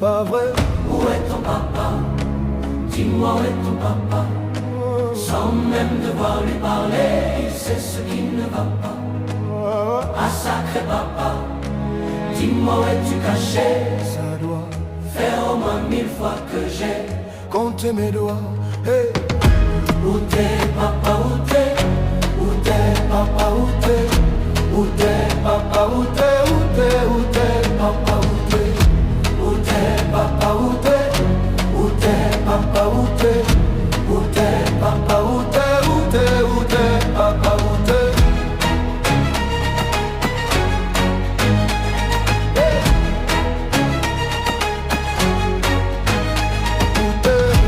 pas vrai. Où est ton papa? Dis-moi où est ton papa? Sans même devoir lui parler, il sait ce qui ne va pas. Ah sacré papa, dis-moi où es-tu caché? Ça doit faire au moins 1000 fois que j'ai compté mes doigts. Hey. Où t'es papa, où t'es? Où t'es papa,